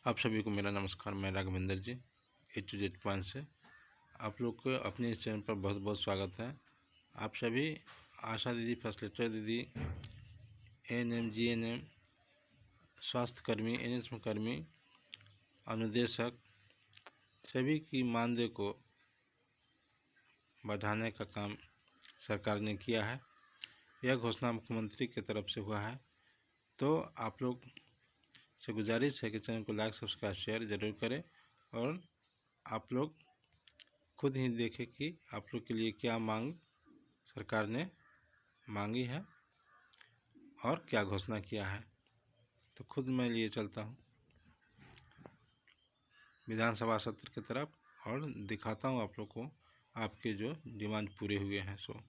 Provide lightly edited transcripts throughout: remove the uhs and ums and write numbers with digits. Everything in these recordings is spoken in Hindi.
आप सभी को मेरा नमस्कार। मैं राघवेंद्र जी A to Z से आप लोग को अपने इस चैनल पर बहुत बहुत स्वागत है। आप सभी आशा दीदी, फैसिलिटेटर दीदी, ANM, GNM, स्वास्थ्यकर्मी, NSM कर्मी, अनुदेशक सभी की मानदेय को बढ़ाने का काम सरकार ने किया है। यह घोषणा मुख्यमंत्री की तरफ से हुआ है। तो आप लोग से गुजारिश है कि चैनल को लाइक, सब्सक्राइब, शेयर ज़रूर करें और आप लोग खुद ही देखें कि आप लोग के लिए क्या मांग सरकार ने मांगी है और क्या घोषणा किया है। तो खुद मैं लिए चलता हूँ विधानसभा सत्र की तरफ और दिखाता हूँ आप लोग को आपके जो डिमांड पूरे हुए हैं सो।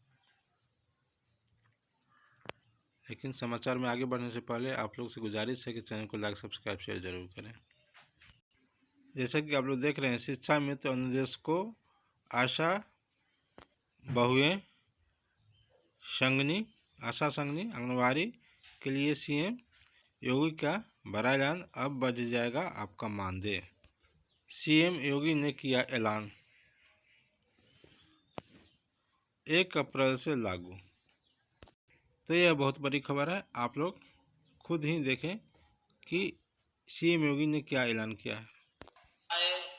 लेकिन समाचार में आगे बढ़ने से पहले आप लोग से गुजारिश है कि चैनल को लाइक, सब्सक्राइब, शेयर ज़रूर करें। जैसा कि आप लोग देख रहे हैं, शिक्षा मित्र अनुदेश को आशा बहुएं संगनी, आशा संगनी आंगनबाड़ी के लिए CM योगी का बड़ा ऐलान, अब बढ़ जाएगा आपका मानदेय। CM योगी ने किया ऐलान, 1 अप्रैल से लागू। तो यह बहुत बड़ी खबर है। आप लोग खुद ही देखें कि CM योगी ने क्या ऐलान किया है।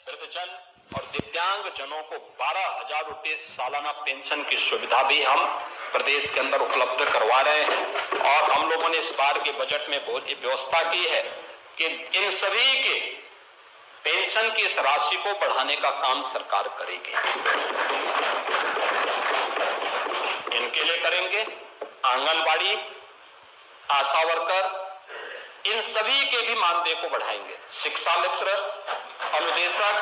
वृद्धजन और दिव्यांग जनों को 12,000 रुपये सालाना पेंशन की सुविधा भी हम प्रदेश के अंदर उपलब्ध करवा रहे हैं। और हम लोगों ने इस बार के बजट में व्यवस्था की है कि इन सभी के पेंशन की इस राशि को बढ़ाने का काम सरकार करेगी। इनके लिए करेंगे, आंगनबाड़ी, आशा वर्कर, इन सभी के भी मानदेय को बढ़ाएंगे। शिक्षा मित्र, अनुदेशक,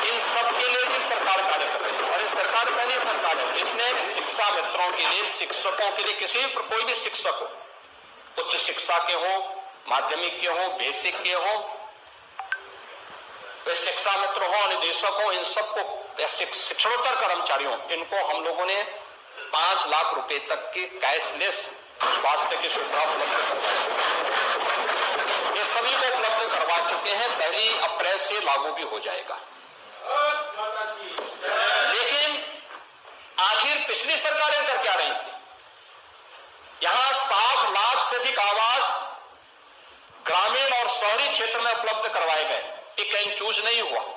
इन सब के लिए भी सरकार कार्य कर रही है। और इस सरकार पहली सरकार है इसने शिक्षा मित्रों के लिए, शिक्षकों के लिए, किसी भी कोई भी शिक्षक हो, उच्च शिक्षा के हो, माध्यमिक के हो, बेसिक के हो, वे शिक्षा मित्र हो, अनुदेशक हो, इन सबको, शिक्षणोत्तर कर्मचारी हो, इनको हम लोगों ने 5 लाख रुपए तक की कैशलेस स्वास्थ्य की सुविधा उपलब्ध करवाई। ये सभी को उपलब्ध करवा चुके हैं। 1 अप्रैल से लागू भी हो जाएगा। लेकिन आखिर पिछली सरकारें कर क्या रही थी? यहां 60 लाख से अधिक आवास ग्रामीण और शहरी क्षेत्र में उपलब्ध करवाए गए। ये कहीं चूज नहीं हुआ।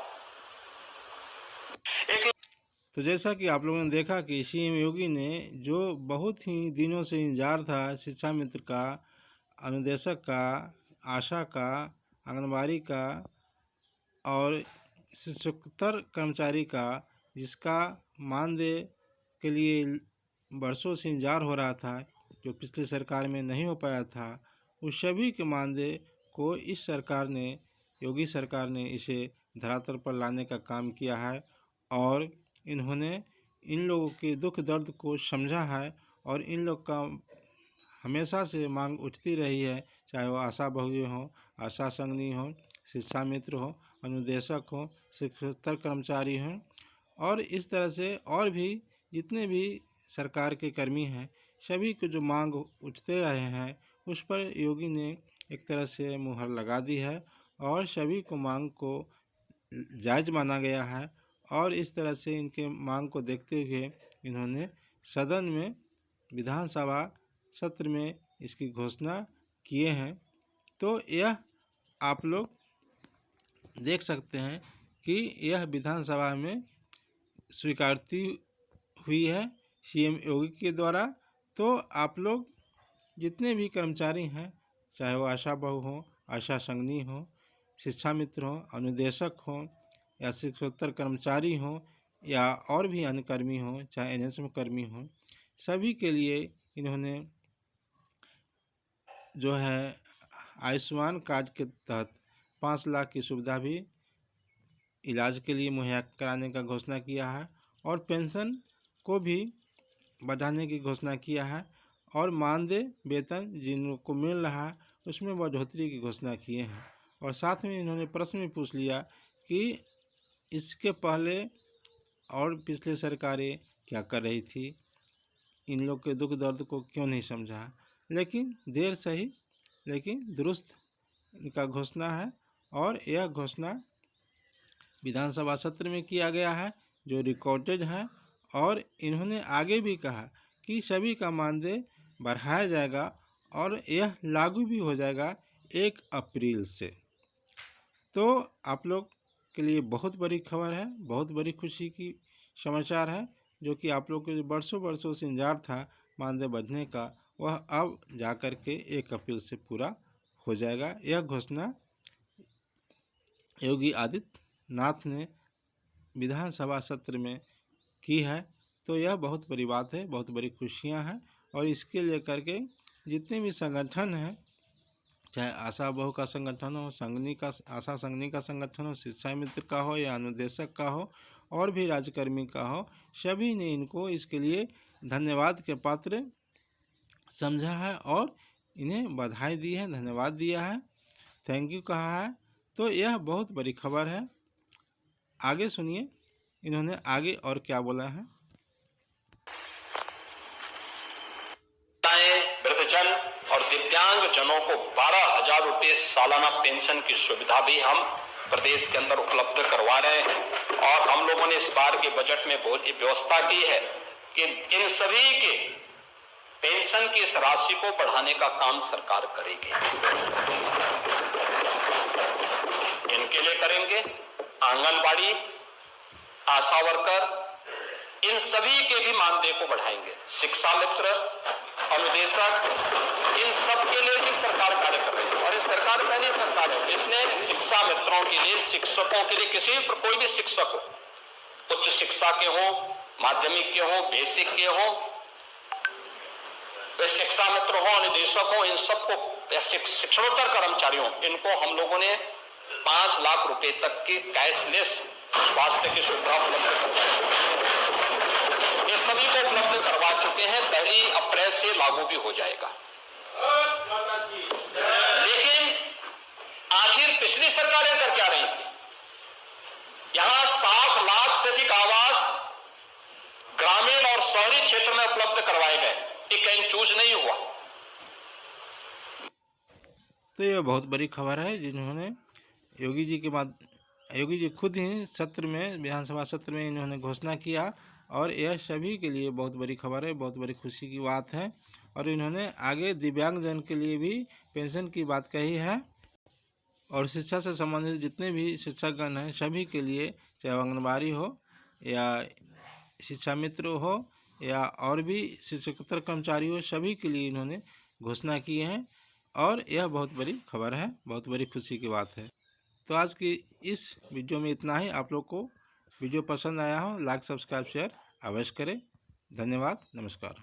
तो जैसा कि आप लोगों ने देखा कि CM योगी ने जो बहुत ही दिनों से इंतजार था, शिक्षा मित्र का, अनुदेशक का, आशा का, आंगनबाड़ी का और शिक्षकोत्तर कर्मचारी का, जिसका मानदेय के लिए वर्षों से इंतजार हो रहा था, जो पिछली सरकार में नहीं हो पाया था, उस सभी के मानदेय को इस सरकार ने, योगी सरकार ने इसे धरातल पर लाने का काम किया है। और इन्होंने इन लोगों के दुख दर्द को समझा है और इन लोग का हमेशा से मांग उठती रही है, चाहे वो आशा बहुएं हों, आशा संगनी हों, शिक्षा मित्र हो, अनुदेशक हो, शिक्षकोत्तर कर्मचारी हों, और इस तरह से और भी जितने भी सरकार के कर्मी हैं, सभी को जो मांग उठते रहे हैं उस पर योगी ने एक तरह से मुहर लगा दी है और सभी को मांग को जायज़ माना गया है। और इस तरह से इनके मांग को देखते हुए इन्होंने सदन में, विधानसभा सत्र में इसकी घोषणा किए हैं। तो यह आप लोग देख सकते हैं कि यह विधानसभा में स्वीकृति हुई है CM योगी के द्वारा। तो आप लोग जितने भी कर्मचारी हैं, चाहे वो आशा बहु हो, आशा संगनी हो, शिक्षा मित्र हो, अनुदेशक हो या शिक्षकोत्तर कर्मचारी हो या और भी अन्य कर्मी हो, चाहे NSM कर्मी हो, सभी के लिए इन्होंने जो है आयुष्मान कार्ड के तहत 5 लाख की सुविधा भी इलाज के लिए मुहैया कराने का घोषणा किया है और पेंशन को भी बढ़ाने की घोषणा किया है और मानदेय वेतन जिनको मिल रहा है उसमें बढ़ोतरी की घोषणा किए हैं। और साथ में इन्होंने प्रश्न भी पूछ लिया कि इसके पहले और पिछले सरकारें क्या कर रही थी, इन लोग के दुख दर्द को क्यों नहीं समझा। लेकिन देर सही लेकिन दुरुस्त इनका घोषणा है और यह घोषणा विधानसभा सत्र में किया गया है जो रिकॉर्डेड है। और इन्होंने आगे भी कहा कि सभी का मानदेय बढ़ाया जाएगा और यह लागू भी हो जाएगा 1 अप्रैल से। तो आप लोग के लिए बहुत बड़ी खबर है, बहुत बड़ी खुशी की समाचार है, जो कि आप लोग को जो वर्षों से इंतजार था मानदेय बढ़ने का, वह अब जाकर के 1 अप्रैल से पूरा हो जाएगा। यह घोषणा योगी आदित्यनाथ ने विधानसभा सत्र में की है। तो यह बहुत बड़ी बात है, बहुत बड़ी खुशियां हैं। और इसके लेकर के जितने भी संगठन हैं, चाहे आशा बहू का संगठन हो, संगनी का आशा संगनी का संगठन हो, शिक्षा मित्र का हो या अनुदेशक का हो और भी राज्यकर्मी का हो, सभी ने इनको इसके लिए धन्यवाद के पात्र समझा है और इन्हें बधाई दी है, धन्यवाद दिया है, थैंक यू कहा है। तो यह बहुत बड़ी खबर है। आगे सुनिए इन्होंने आगे और क्या बोला है। वृद्धजन और दिव्यांग जनों को 12,000 रुपये सालाना पेंशन की सुविधा भी हम प्रदेश के अंदर उपलब्ध करवा रहे हैं। और हम लोगों ने इस बार के बजट में व्यवस्था की है कि इन सभी के पेंशन की इस राशि को बढ़ाने का काम सरकार करेगी। इनके लिए करेंगे आंगनबाड़ी, आशा वर्कर, इन सभी के भी मानदेय को बढ़ाएंगे। शिक्षा मित्र, अनुदेशक, इन सब के लिए भी सरकार कार्य कर रही है। और ये सरकार पहली सरकार है, इसने शिक्षा मित्रों के लिए, शिक्षकों के लिए, किसी भी कोई भी शिक्षक हो, उच्च शिक्षा के हो, माध्यमिक के हो, बेसिक के हो, वे शिक्षा मित्र हो, अनुदेशक हो, इन सबको, शिक्षणोत्तर कर्मचारियों, इनको हम लोगों ने 5 लाख रुपए तक की कैशलेस स्वास्थ्य की सुविधा उपलब्ध करवाई। ये सभी को उपलब्ध करवा चुके हैं। 1 अप्रैल से लागू भी हो जाएगा। लेकिन आखिर पिछली सरकारें कर क्या रही थी? यहां 60 लाख से अधिक आवास ग्रामीण और शहरी क्षेत्र में उपलब्ध करवाए गए। ये कहीं चूज नहीं हुआ। तो यह बहुत बड़ी खबर है जिन्होंने योगी जी के बाद योगी जी खुद ही सत्र में, विधानसभा सत्र में इन्होंने घोषणा किया। और यह सभी के लिए बहुत बड़ी खबर है, बहुत बड़ी खुशी की बात है। और इन्होंने आगे दिव्यांगजन के लिए भी पेंशन की बात कही है। और शिक्षा से संबंधित जितने भी शिक्षकगण हैं सभी के लिए, चाहे आंगनबाड़ी हो या शिक्षा मित्र हो या और भी शिक्षकोत्तर कर्मचारी हो, सभी के लिए इन्होंने घोषणा की है। और यह बहुत बड़ी खबर है, बहुत बड़ी खुशी की बात है। तो आज की इस वीडियो में इतना ही। आप लोग को वीडियो पसंद आया हो, लाइक, सब्सक्राइब, शेयर अवश्य करें। धन्यवाद, नमस्कार।